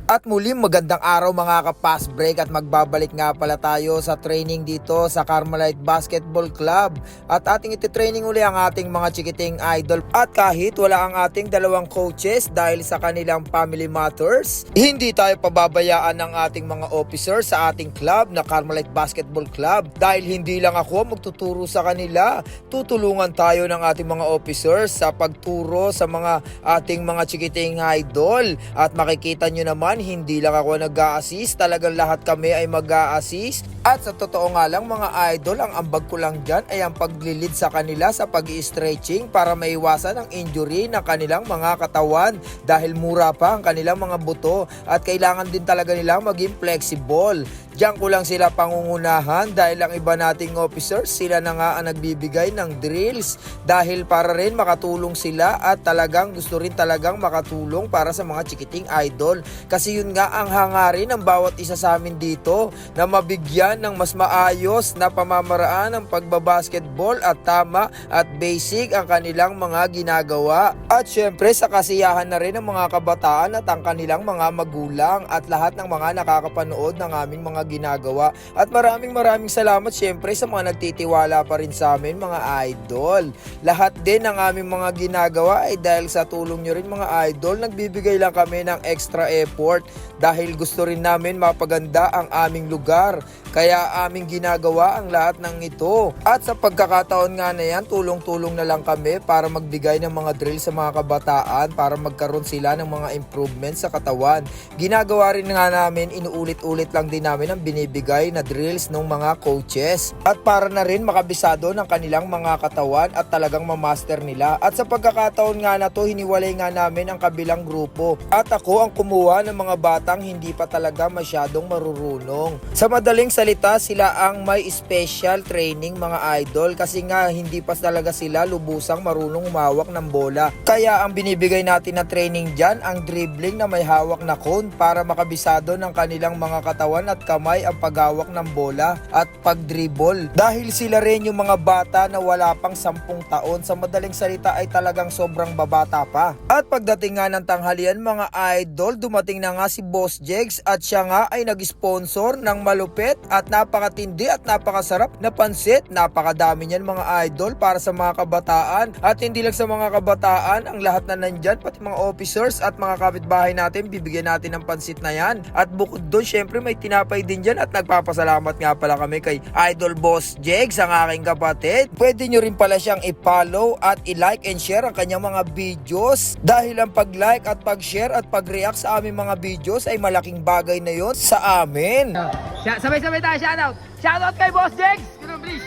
At muli magandang araw mga ka-fast break at magbabalik nga pala tayo sa training dito sa Carmelite Basketball Club. At ating iti-training uli ang ating mga chikiting idol. At kahit wala ang ating dalawang coaches dahil sa kanilang family matters, hindi tayo pababayaan ng ating mga officers sa ating club na Carmelite Basketball Club. Dahil hindi lang ako magtuturo sa kanila, tutulungan tayo ng ating mga officers sa pagturo sa mga ating mga chikiting idol. At makikita nyo naman, hindi lang ako nag-a-assist, talagang lahat kami ay mag-a-assist. At sa totoo nga lang mga idol, ang ambag ko lang dyan ay ang paglilid sa kanila sa pag-i-stretching para maiwasan ang injury ng kanilang mga katawan dahil mura pa ang kanilang mga buto at kailangan din talaga nilang maging flexible. Diyan ko lang sila pangungunahan dahil ang iba nating officers, sila na nga ang nagbibigay ng drills dahil para rin makatulong sila at talagang gusto rin talagang makatulong para sa mga chikiting idol. Kasi yun nga ang hangarin ng bawat isa sa amin dito na mabigyan ng mas maayos na pamamaraan ng pagbabasketball at tama at basic ang kanilang mga ginagawa. At syempre sa kasiyahan na rin ng mga kabataan at ang kanilang mga magulang at lahat ng mga nakakapanood ng aming mga ginagawa. At maraming salamat syempre sa mga nagtitiwala pa rin sa amin mga idol. Lahat din ng aming mga ginagawa ay dahil sa tulong nyo rin mga idol. Nagbibigay lang kami ng extra effort dahil gusto rin namin mapaganda ang aming lugar. Kaya aming ginagawa ang lahat ng ito. At sa pagkakataon nga na yan, tulong-tulong na lang kami para magbigay ng mga drill sa mga kabataan para magkaroon sila ng mga improvements sa katawan. Ginagawa rin nga namin, inuulit-ulit lang din namin ang binibigay na drills ng mga coaches. At para na rin makabisado ng kanilang mga katawan at talagang mamaster nila. At sa pagkakataon nga na to, hiniwalay nga namin ang kabilang grupo. At ako ang kumuha ng mga batang hindi pa talaga masyadong marurunong. Sa madaling salita, sila ang may special training mga idol kasi nga hindi pa talaga sila lubusang marunong humawak ng bola. Kaya ang binibigay natin na training dyan, ang dribbling na may hawak na cone para makabisado ng kanilang mga katawan at kamay ang paghawak ng bola at pag-dribble. Dahil sila rin yung mga bata na wala pang 10 taon, sa madaling salita ay talagang sobrang babata pa. At pagdating nga ng tanghalian mga idol, dumating na nga si Boss Jegs at siya nga ay nag-sponsor ng malupit at napakatindi at napakasarap na pansit. Napakadami niyan mga idol para sa mga kabataan at hindi lang sa mga kabataan, ang lahat na nandyan, pati mga officers at mga kapitbahay natin, bibigyan natin ng pansit na yan. At bukod doon syempre may tinapay din dyan at nagpapasalamat nga pala kami kay Idol Boss Jegs, ang aking kapatid. Pwede nyo rin pala siyang i-follow at i-like and share ang kanyang mga videos dahil ang pag-like at pag-share at pag-react sa aming mga videos ay malaking bagay na yon sa amin. Sabay-sabay tayo, shoutout! Shoutout kay Boss Jegs! Ganun, please!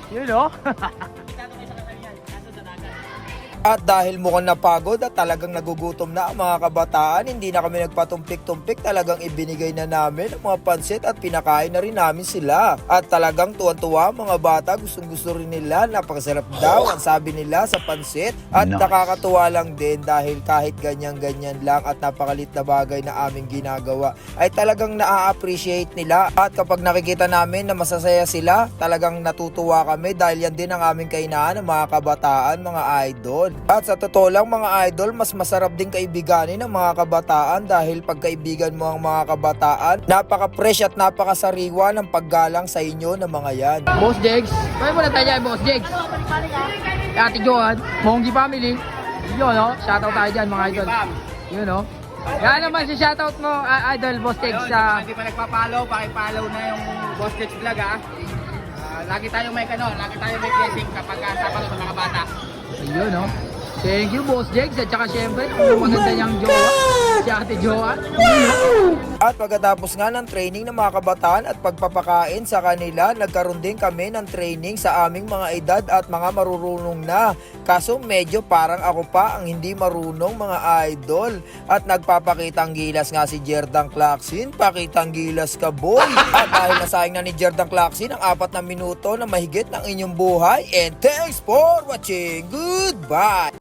You know? At dahil mukhang napagod at talagang nagugutom na ang mga kabataan, hindi na kami nagpatumpik-tumpik, talagang ibinigay na namin ang mga pansit at pinakain na rin namin sila. At talagang tuwan-tuwa mga bata, gustong-gusto rin nila, napakasarap daw ang sabi nila sa pansit. At nakakatuwa lang din dahil kahit ganyan-ganyan lang at napakalit na bagay na aming ginagawa, ay talagang na-appreciate nila. At kapag nakikita namin na masasaya sila, talagang natutuwa kami dahil yan din ang aming kainahan ng mga kabataan, mga idol. At sa totoo lang mga idol, mas masarap din kaibiganin ng mga kabataan dahil pagkaibigan mo ang mga kabataan, napaka-fresh at napakasariwa ng paggalang sa inyo ng mga yan. Boss Jegs, kaya muna tayo dyan, Boss Jegs. Ate Johan, Monggi family. Yun, no? Shoutout tayo dyan mga idol. Yun, no? Yan naman si shoutout mo, idol, Boss Jegs. Hindi pa nagpa-follow, paki-follow na yung Boss Jegs vlog ha. Lagi tayong may blessing kapag kasama sa mga bata. Ayun, no? Thank you, Boss Jegs. At saka syempre, ang maganda niyang jowa, si Ate Johan. At pagkatapos nga ng training ng mga kabataan at pagpapakain sa kanila, nagkaroon din kami ng training sa aming mga edad at mga marurunong na. Kaso medyo parang ako pa ang hindi marunong mga idol. At nagpapakitang gilas nga si Jerdan Clarkson. Pakitang gilas ka boy. At dahil nasayang na ni Jerdan Clarkson ang 4 na minuto na mahigit ng inyong buhay. And thanks for watching. Goodbye!